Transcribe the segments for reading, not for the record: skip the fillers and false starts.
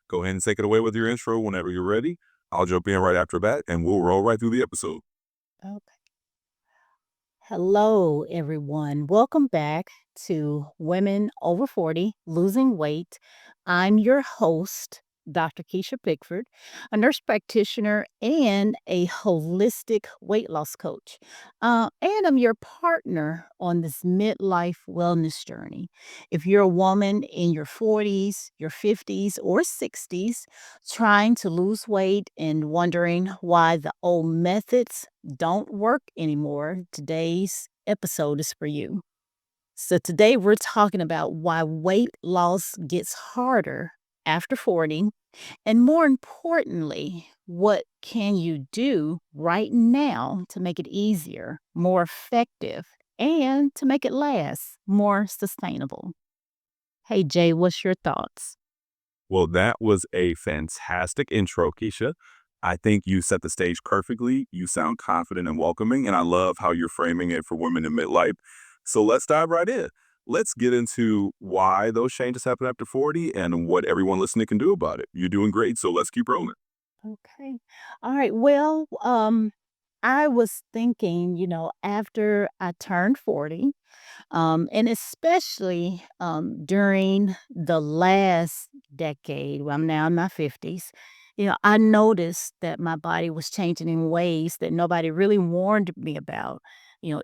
Go ahead and take it away with your intro whenever you're ready. I'll jump in right after that, and we'll roll right through the episode. Okay. Hello, everyone. Welcome back to Women Over 40 Losing Weight. I'm your host, Dr. Kisha Pickford, a nurse practitioner and a holistic weight loss coach. And I'm your partner on this midlife wellness journey. If you're a woman in your 40s, your 50s, or 60s trying to lose weight and wondering why the old methods don't work anymore, today's episode is for you. So, today we're talking about why weight loss gets harder after 40, and more importantly, what can you do right now to make it easier, more effective, and to make it last more sustainable. Hey, Jay, what's your thoughts? Well, that was a fantastic intro, Keisha. I think you set the stage perfectly. You sound confident and welcoming, and I love how you're framing it for women in midlife. So let's dive right in. Let's get into why those changes happen after 40 and what everyone listening can do about it. You're doing great, so let's keep rolling. Okay. All right. Well, I was thinking, after I turned 40, and especially during the last decade, well, I'm now in my 50s, I noticed that my body was changing in ways that nobody really warned me about.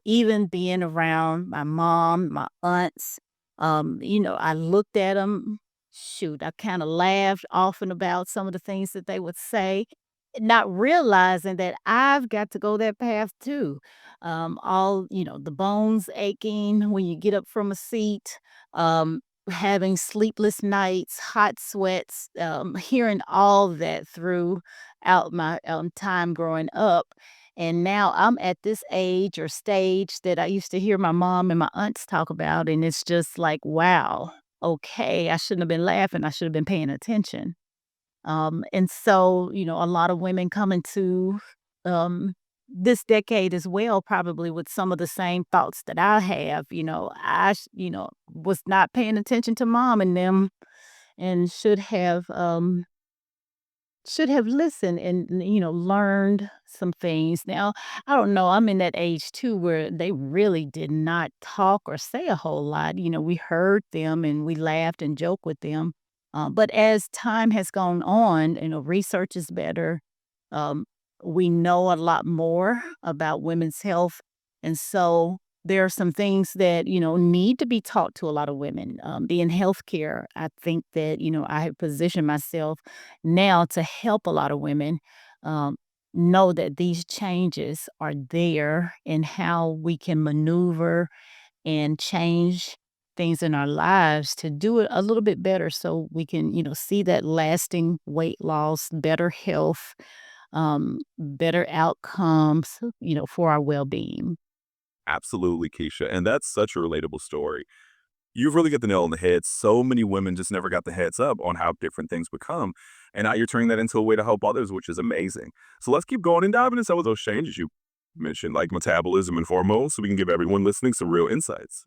Even being around my mom, my aunts, I looked at them. Shoot, I kind of laughed often about some of the things that they would say, not realizing that I've got to go that path too. The bones aching when you get up from a seat, having sleepless nights, hot sweats, hearing all that throughout my time growing up. And now I'm at this age or stage that I used to hear my mom and my aunts talk about. And it's just like, wow, okay, I shouldn't have been laughing. I should have been paying attention. And so, a lot of women come into um, this decade as well, probably with some of the same thoughts that I have. Was not paying attention to mom and them, and should have listened and learned some things. Now, I don't know. I'm in that age too where they really did not talk or say a whole lot. We heard them and we laughed and joked with them. But as time has gone on, research is better. Um, we know a lot more about women's health, and so there are some things that need to be taught to a lot of women. Being healthcare, I think that I have positioned myself now to help a lot of women um, know that these changes are there and how we can maneuver and change things in our lives to do it a little bit better so we can see that lasting weight loss, better health, better outcomes, for our well-being. Absolutely, Keisha. And that's such a relatable story. You've really got the nail on the head. So many women just never got the heads up on how different things become. And now you're turning that into a way to help others, which is amazing. So let's keep going and diving into some of those changes you mentioned, like metabolism and hormones, so we can give everyone listening some real insights.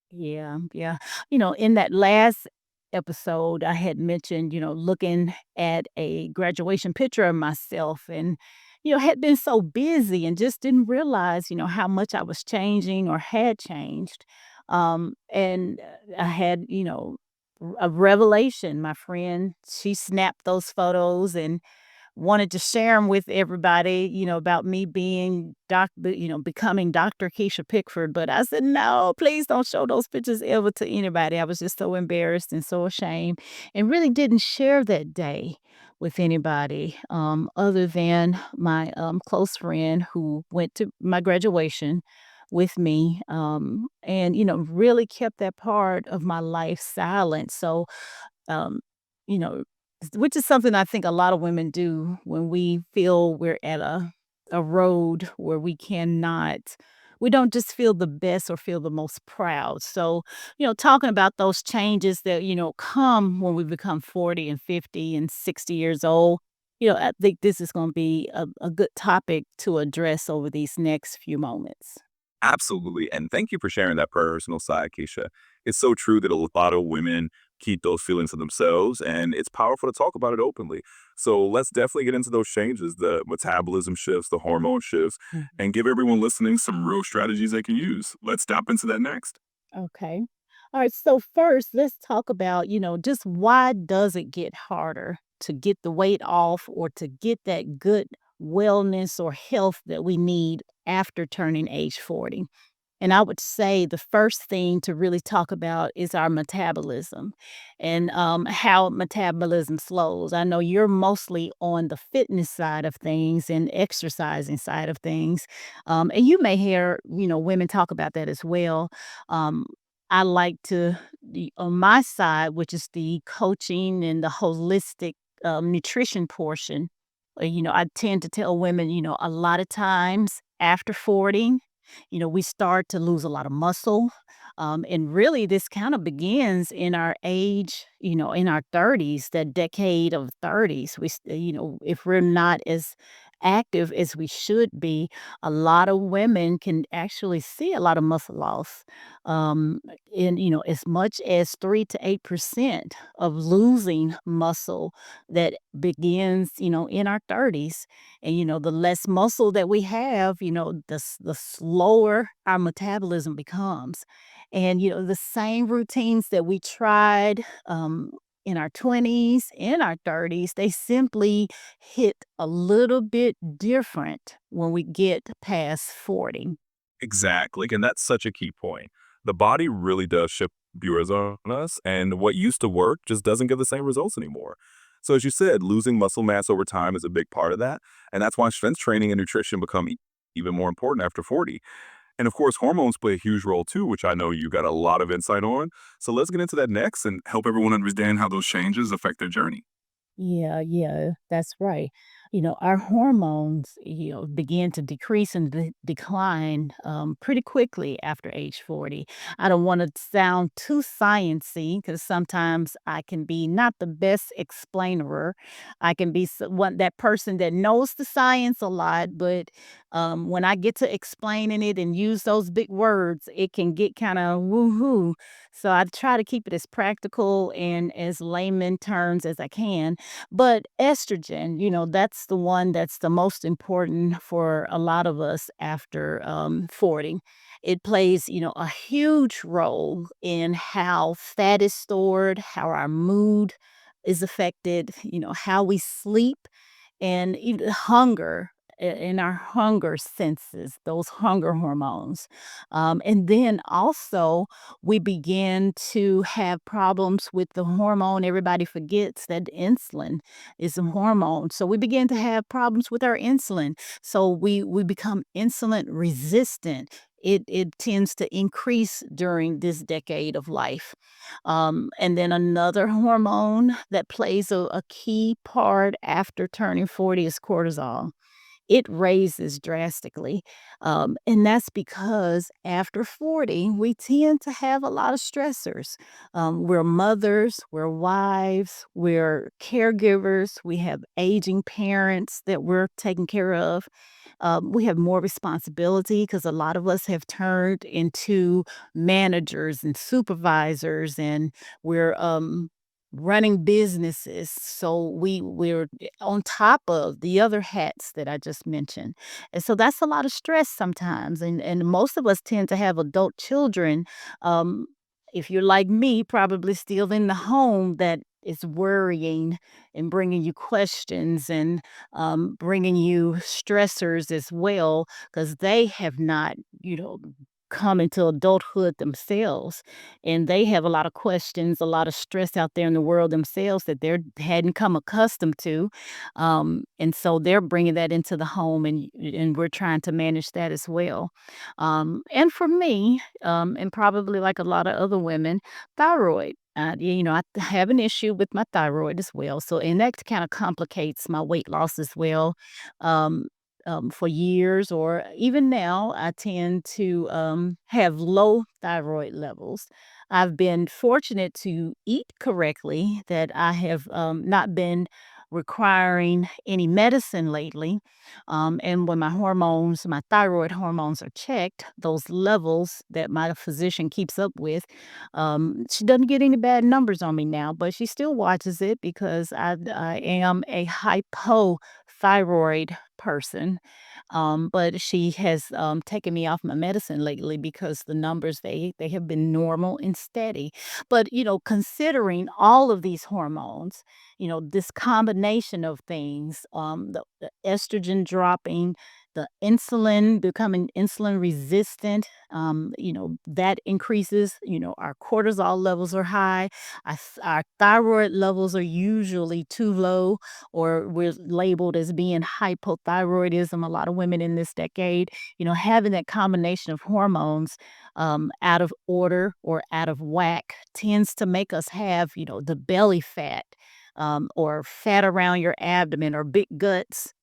Yeah, yeah. In that last episode, I had mentioned, looking at a graduation picture of myself and, had been so busy and just didn't realize, how much I was changing or had changed. And I had, a revelation. My friend, she snapped those photos and wanted to share them with everybody, about me being becoming Dr. Keisha Pickford, but I said, "No, please don't show those pictures ever to anybody." I was just so embarrassed and so ashamed and really didn't share that day with anybody, other than my, close friend who went to my graduation with me, and, really kept that part of my life silent. So, um, you know, which is something I think a lot of women do when we feel we're at a road where we don't just feel the best or feel the most proud. So, talking about those changes that, come when we become 40 and 50 and 60 years old, I think this is going to be a good topic to address over these next few moments. Absolutely. And thank you for sharing that personal side, Keisha. It's so true that a lot of women keep those feelings to themselves, and it's powerful to talk about it openly. So let's definitely get into those changes, the metabolism shifts, the hormone shifts, Mhm. and give everyone listening some real strategies they can use. Let's tap into that next. Okay. All right. So first, let's talk about, just why does it get harder to get the weight off or to get that good wellness or health that we need after turning age 40? And I would say the first thing to really talk about is our metabolism and how metabolism slows. I know you're mostly on the fitness side of things and exercising side of things. And you may hear, women talk about that as well. Um, I like to, on my side, which is the coaching and the holistic nutrition portion, I tend to tell women, a lot of times after 40, we start to lose a lot of muscle. And really, this kind of begins in our age, in our 30s, that decade of 30s. If we're not as active as we should be, a lot of women can actually see a lot of muscle loss. Um, as much as 3 to 8% of losing muscle that begins, in our 30s. And, the less muscle that we have, the slower our metabolism becomes. And, the same routines that we tried in our 20s, in our 30s, they simply hit a little bit different when we get past 40. Exactly, and that's such a key point. The body really does shift viewers on us, and what used to work just doesn't give the same results anymore. So as you said, losing muscle mass over time is a big part of that, and that's why strength training and nutrition become even more important after 40. And of course, hormones play a huge role too, which I know you got a lot of insight on. So let's get into that next and help everyone understand how those changes affect their journey. Yeah, yeah, that's right. Our hormones, begin to decrease and decline pretty quickly after age 40. I don't want to sound too sciencey because sometimes I can be not the best explainer. I can be that person that knows the science a lot, but when I get to explaining it and use those big words, it can get kind of woohoo. So I try to keep it as practical and as layman terms as I can, but estrogen, that's the one that's the most important for a lot of us after 40. It plays, a huge role in how fat is stored, how our mood is affected, how we sleep, and even hunger in our hunger senses, those hunger hormones. And then also, we begin to have problems with the hormone. Everybody forgets that insulin is a hormone. So we begin to have problems with our insulin. So we become insulin resistant. It tends to increase during this decade of life. And then another hormone that plays a key part after turning 40 is cortisol. It raises drastically. And that's because after 40, we tend to have a lot of stressors. We're mothers, we're wives, we're caregivers, we have aging parents that we're taking care of. We have more responsibility because a lot of us have turned into managers and supervisors, and we're running businesses. So we're on top of the other hats that I just mentioned. And so that's a lot of stress sometimes. And most of us tend to have adult children. Um, if you're like me, probably still in the home that is worrying and bringing you questions and bringing you stressors as well, because they have not, come into adulthood themselves, and they have a lot of questions, a lot of stress out there in the world themselves that they hadn't come accustomed to, and so they're bringing that into the home, and we're trying to manage that as well. And for me, and probably like a lot of other women, thyroid. I have an issue with my thyroid as well. So, and that kind of complicates my weight loss as well. Um, for years or even now, I tend to have low thyroid levels. I've been fortunate to eat correctly, that I have not been requiring any medicine lately. And when my hormones, my thyroid hormones are checked, those levels that my physician keeps up with, she doesn't get any bad numbers on me now, but she still watches it because I am a hypothyroid person. But she has taken me off my medicine lately because the numbers they have been normal and steady. But considering all of these hormones, this combination of things, the estrogen dropping, the insulin becoming insulin resistant, that increases, our cortisol levels are high, our thyroid levels are usually too low, or we're labeled as being hypothyroidism. A lot of women in this decade, having that combination of hormones out of order or out of whack tends to make us have, the belly fat, or fat around your abdomen or big guts.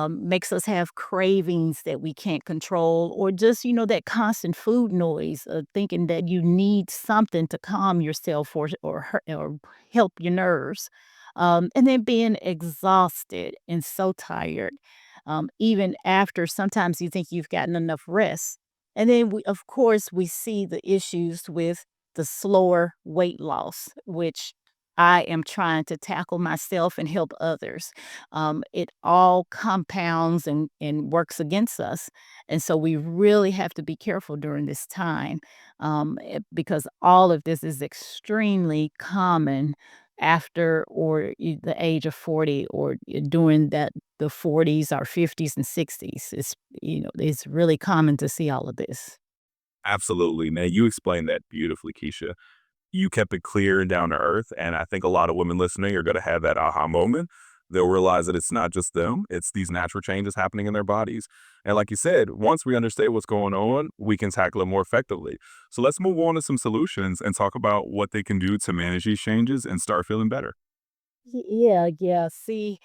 Makes us have cravings that we can't control, or just, that constant food noise of thinking that you need something to calm yourself or help your nerves. And then being exhausted and so tired, even after sometimes you think you've gotten enough rest. And then of course, we see the issues with the slower weight loss, which I am trying to tackle myself and help others. It all compounds and works against us. And so we really have to be careful during this time, because all of this is extremely common after or the age of 40, or during that the 40s or 50s and 60s. It's really common to see all of this. Absolutely. Now, you explained that beautifully, Keisha. You kept it clear and down to earth, and I think a lot of women listening are gonna have that aha moment. They'll realize that it's not just them, it's these natural changes happening in their bodies. And like you said, once we understand what's going on, we can tackle it more effectively. So let's move on to some solutions and talk about what they can do to manage these changes and start feeling better. Yeah, yeah. See,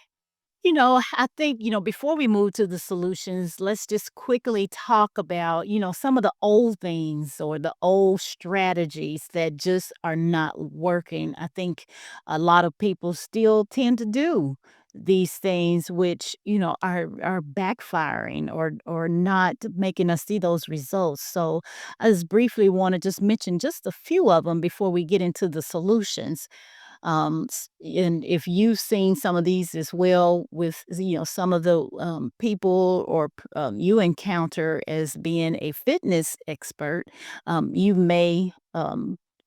I think, before we move to the solutions, let's just quickly talk about, some of the old things or the old strategies that just are not working. I think a lot of people still tend to do these things which, are backfiring or not making us see those results. So I just briefly want to just mention just a few of them before we get into the solutions. And if you've seen some of these as well with, some of the people or you encounter as being a fitness expert, you may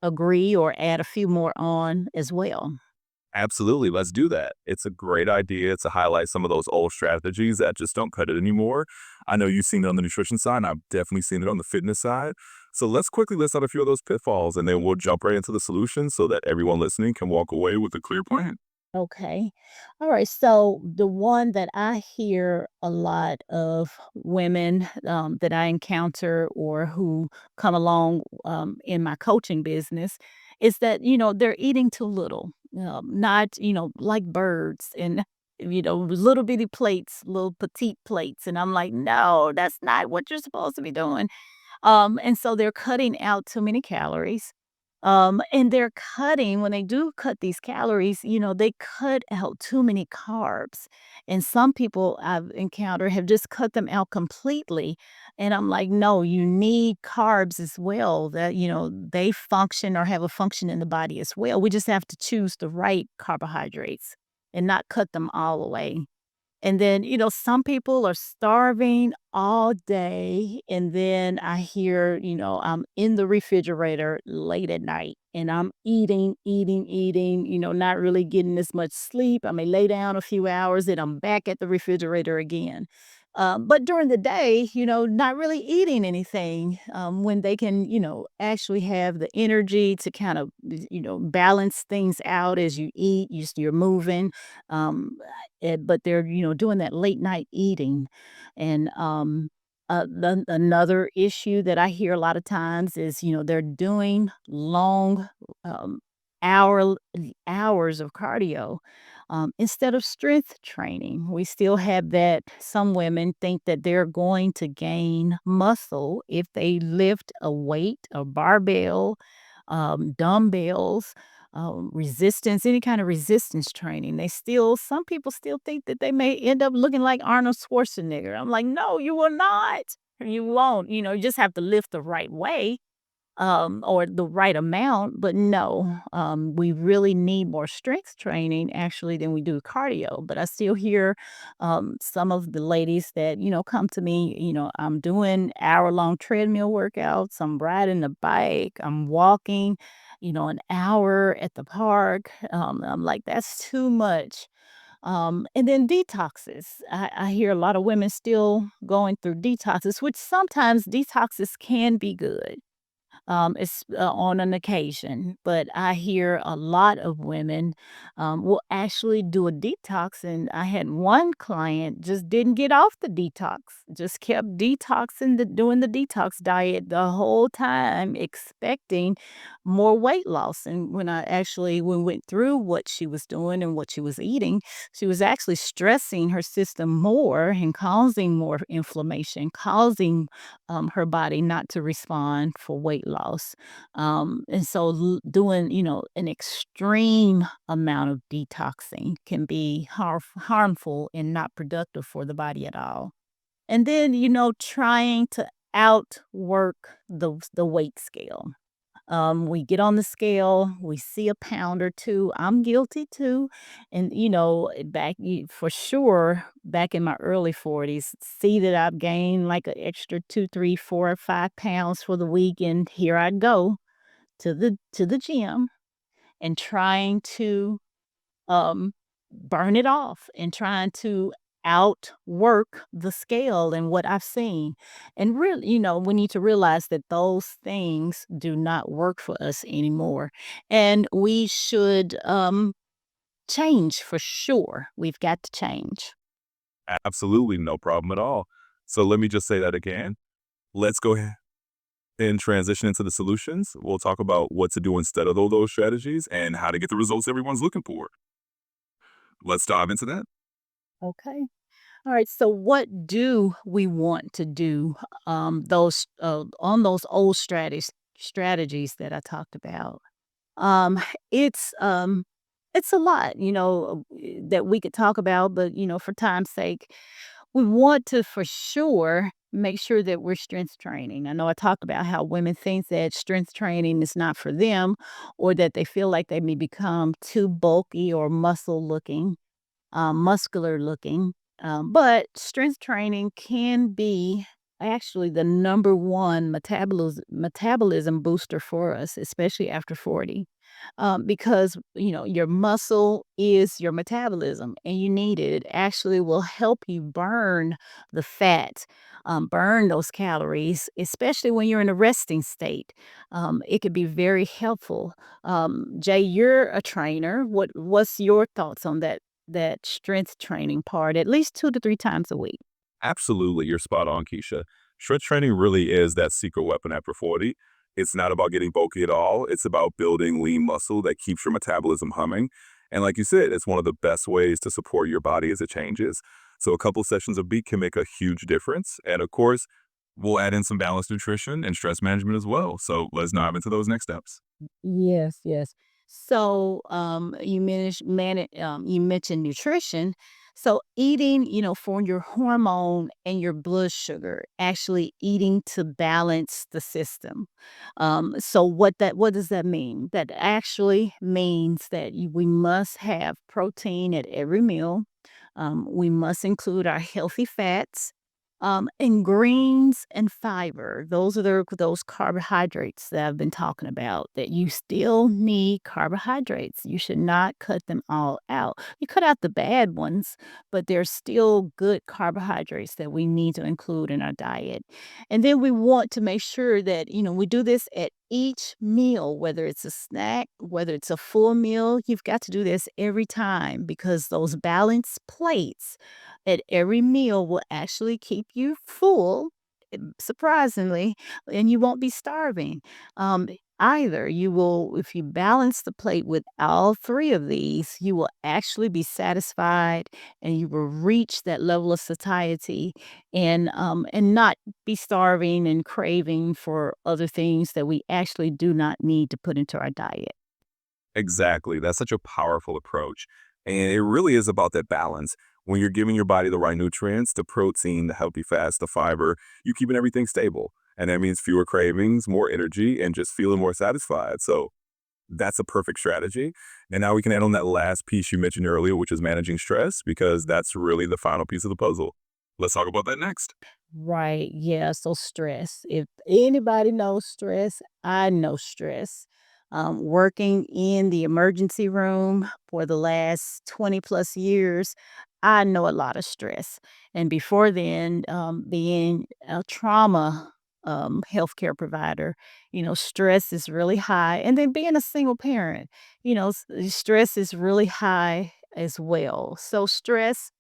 agree or add a few more on as well. Absolutely, let's do that. It's a great idea to highlight some of those old strategies that just don't cut it anymore. I know you've seen it on the nutrition side, and I've definitely seen it on the fitness side. So let's quickly list out a few of those pitfalls, and then we'll jump right into the solutions so that everyone listening can walk away with a clear plan. Okay. All right. So the one that I hear a lot of women that I encounter or who come along in my coaching business is that, they're eating too little, not, like birds and, little bitty plates, little petite plates. And I'm like, no, that's not what you're supposed to be doing. And so they're cutting out too many calories. And they're cutting when they do cut these calories, they cut out too many carbs. And some people I've encountered have just cut them out completely. And I'm like, no, you need carbs as well, that, they function or have a function in the body as well. We just have to choose the right carbohydrates and not cut them all away. And then, some people are starving all day. And then I hear, I'm in the refrigerator late at night and I'm eating, eating, eating, not really getting as much sleep. I may lay down a few hours and I'm back at the refrigerator again. But during the day, not really eating anything when they can, actually have the energy to kind of, balance things out as you eat, you're moving. Um, but they're, doing that late night eating. And another issue that I hear a lot of times is, they're doing long um, hour hours of cardio instead of strength training. We still have that. Some women think that they're going to gain muscle if they lift a weight, a barbell, dumbbells. resistance, any kind of resistance training. Some people still think that they may end up looking like Arnold Schwarzenegger. I'm like, no, you will not. You won't. You just have to lift the right way, or the right amount. But no, we really need more strength training actually than we do cardio. But I still hear some of the ladies that, come to me, I'm doing hour-long treadmill workouts, I'm riding the bike, I'm walking, an hour at the park. I'm like, that's too much. And then detoxes. I hear a lot of women still going through detoxes, which sometimes detoxes can be good, it's on an occasion, but I hear a lot of women will actually do a detox. And I had one client just didn't get off the detox, just kept doing the detox diet the whole time, expecting more weight loss. And when we went through what she was doing and what she was eating, she was actually stressing her system more and causing more inflammation, causing her body not to respond for weight loss. And so doing, an extreme amount of detoxing can be harmful and not productive for the body at all. And then, trying to outwork the weight scale. We get on the scale, we see a pound or 2. I'm guilty too. And, for sure, back in my early 40s, see that I've gained like an extra 2, 3, 4, or 5 pounds for the week. And here I go to the gym and trying to um, burn it off and trying to outwork the scale and what I've seen. And really, we need to realize that those things do not work for us anymore. And we should change for sure. We've got to change. Absolutely no problem at all. So let me just say that again. Let's go ahead and transition into the solutions. We'll talk about what to do instead of those strategies and how to get the results everyone's looking for. Let's dive into that. Okay. All right. So, what do we want to do? Those on those old strategies that I talked about. Um, it's um, it's a lot, that we could talk about, but for time's sake, we want to for sure make sure that we're strength training. I know I talked about how women think that strength training is not for them, or that they feel like they may become too bulky or muscular looking. But strength training can be actually the number one metabolism booster for us, especially after 40. Because, your muscle is your metabolism and you need it. It actually will help you burn the fat, burn those calories, especially when you're in a resting state. It could be very helpful. Jay, you're a trainer. What's your thoughts on that strength training part, at least 2 to 3 times a week? Absolutely, you're spot on, Keisha. Strength training really is that secret weapon after 40. It's not about getting bulky at all. It's about building lean muscle that keeps your metabolism humming. And like you said, it's one of the best ways to support your body as it changes. So a couple sessions a week can make a huge difference. And of course, we'll add in some balanced nutrition and stress management as well. So let's dive into those next steps. Yes, yes. So, you mentioned nutrition. So eating, for your hormone and your blood sugar, actually eating to balance the system. So what does that mean? That actually means that we must have protein at every meal. We must include our healthy fats, and greens and fiber. Those are those carbohydrates that I've been talking about, that you still need carbohydrates. You should not cut them all out. You cut out the bad ones, but there's still good carbohydrates that we need to include in our diet. And then we want to make sure that, we do this at each meal, whether it's a snack, whether it's a full meal. You've got to do this every time, because those balanced plates at every meal will actually keep you full, surprisingly, and you won't be starving. Um, Either you will, if you balance the plate with all three of these, you will actually be satisfied and you will reach that level of satiety, and not be starving and craving for other things that we actually do not need to put into our diet. Exactly. That's such a powerful approach. And it really is about that balance. When you're giving your body the right nutrients, the protein, the healthy fats, the fiber, you're keeping everything stable. And that means fewer cravings, more energy, and just feeling more satisfied. So that's a perfect strategy. And now we can add on that last piece you mentioned earlier, which is managing stress, because that's really the final piece of the puzzle. Let's talk about that next. Right. Yeah. So stress. If anybody knows stress, I know stress. Working in the emergency room for the last 20 plus years, I know a lot of stress. And before then, being a trauma healthcare provider, stress is really high. And then being a single parent, stress is really high as well. So stress,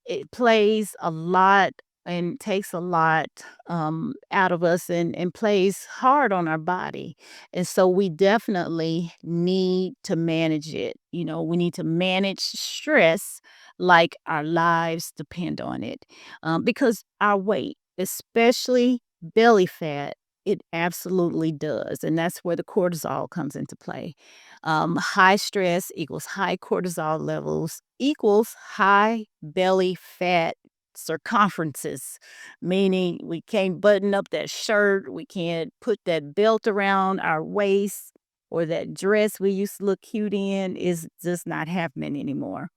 it plays a lot and takes a lot, out of us and plays hard on our body, and so we definitely need to manage it. We need to manage stress like our lives depend on it, because our weight, especially belly fat, it absolutely does, and that's where the cortisol comes into play. High stress equals high cortisol levels equals high belly fat circumferences, meaning we can't button up that shirt, we can't put that belt around our waist, or that dress we used to look cute in is just not happening anymore.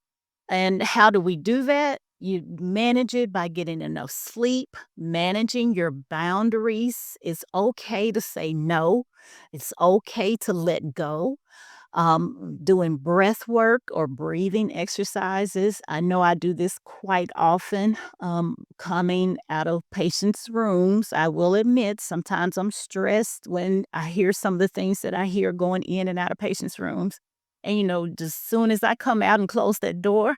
And how do we do that? You manage it by getting enough sleep, managing your boundaries. It's okay to say no. It's okay to let go. Doing breath work or breathing exercises. I know I do this quite often, coming out of patients' rooms. I will admit sometimes I'm stressed when I hear some of the things that I hear going in and out of patients' rooms. And, just soon as I come out and close that door,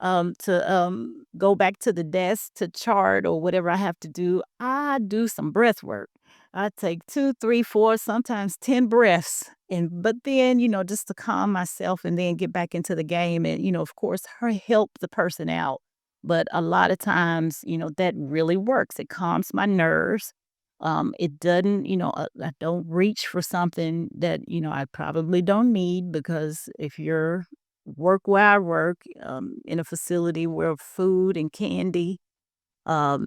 to go back to the desk to chart or whatever I have to do, I do some breath work. I take 2, 3, 4, sometimes 10 breaths. But then, just to calm myself and then get back into the game and, of course, help the person out. But a lot of times, that really works. It calms my nerves. It doesn't, I don't reach for something that, I probably don't need, because if you're work where I work, in a facility where food and candy,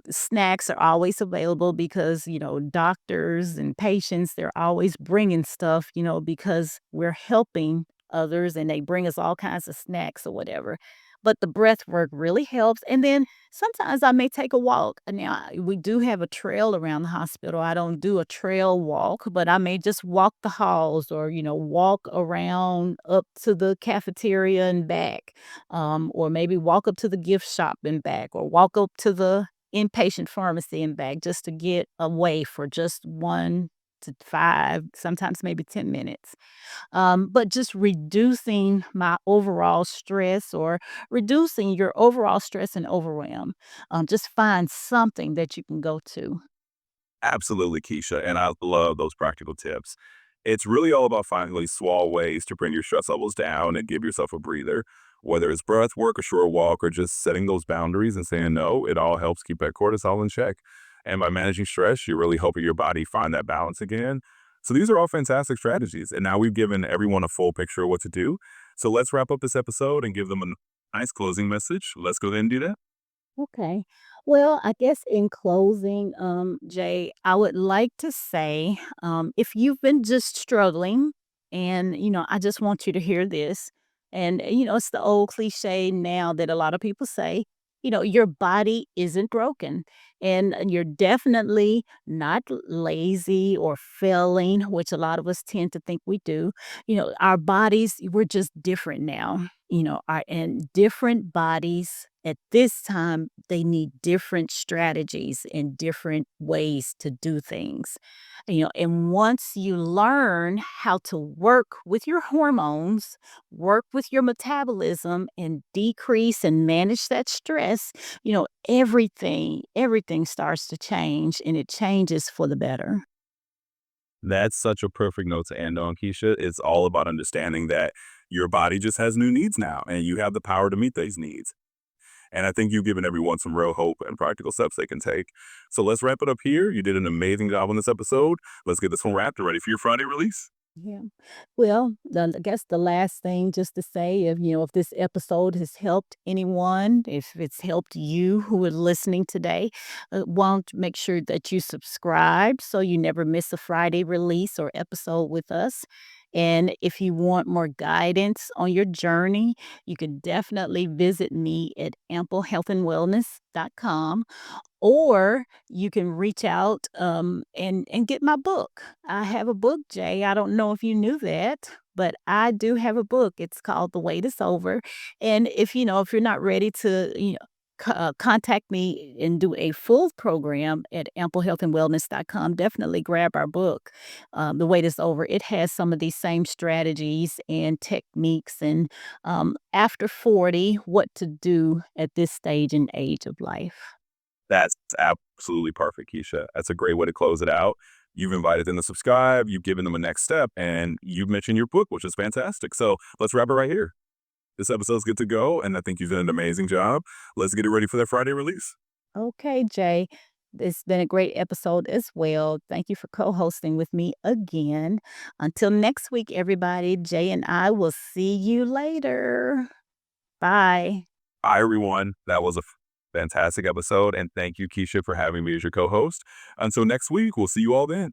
snacks are always available, because, doctors and patients, they're always bringing stuff, because we're helping others and they bring us all kinds of snacks or whatever. But the breath work really helps. And then sometimes I may take a walk. Now, we do have a trail around the hospital. I don't do a trail walk, but I may just walk the halls, or, walk around up to the cafeteria and back, or maybe walk up to the gift shop and back, or walk up to the inpatient pharmacy and back, just to get away for just 1 to 5, sometimes maybe 10 minutes. But just reducing my overall stress, or reducing your overall stress and overwhelm. Just find something that you can go to. Absolutely, Keisha, and I love those practical tips. It's really all about finding these small ways to bring your stress levels down and give yourself a breather. Whether it's breath work, a short walk, or just setting those boundaries and saying no, it all helps keep that cortisol in check. And by managing stress, you're really helping your body find that balance again. So these are all fantastic strategies. And now we've given everyone a full picture of what to do. So let's wrap up this episode and give them a nice closing message. Let's go ahead and do that. Okay. Well, I guess in closing, Jay, I would like to say, if you've been just struggling, and, I just want you to hear this. And, it's the old cliche now that a lot of people say, your body isn't broken, and you're definitely not lazy or failing, which a lot of us tend to think we do. Our bodies, we're just different now. And different bodies at this time, they need different strategies and different ways to do things. And once you learn how to work with your hormones, work with your metabolism, and decrease and manage that stress, everything starts to change, and it changes for the better. That's such a perfect note to end on, Keisha. It's all about understanding that your body just has new needs now, and you have the power to meet these needs. And I think you've given everyone some real hope and practical steps they can take. So let's wrap it up here. You did an amazing job on this episode. Let's get this one wrapped and ready for your Friday release. Yeah. Well, I guess the last thing just to say, if this episode has helped anyone, if it's helped you who are listening today, want make sure that you subscribe so you never miss a Friday release or episode with us. And if you want more guidance on your journey, you can definitely visit me at amplehealthandwellness.com, or you can reach out, and get my book. I have a book, Jay. I don't know if you knew that, but I do have a book. It's called The Wait Is Over. And if you're not ready to, contact me and do a full program at amplehealthandwellness.com, definitely grab our book, The Wait Is Over. It has some of these same strategies and techniques and, after 40, what to do at this stage and age of life. That's absolutely perfect, Keisha. That's a great way to close it out. You've invited them to subscribe, you've given them a next step, and you've mentioned your book, which is fantastic. So let's wrap it right here. This episode's good to go, and I think you've done an amazing job. Let's get it ready for that Friday release. Okay, Jay. It's been a great episode as well. Thank you for co hosting with me again. Until next week, everybody, Jay and I will see you later. Bye. Hi, everyone. That was a fantastic episode, and thank you, Keisha, for having me as your co-host. Until next week, we'll see you all then.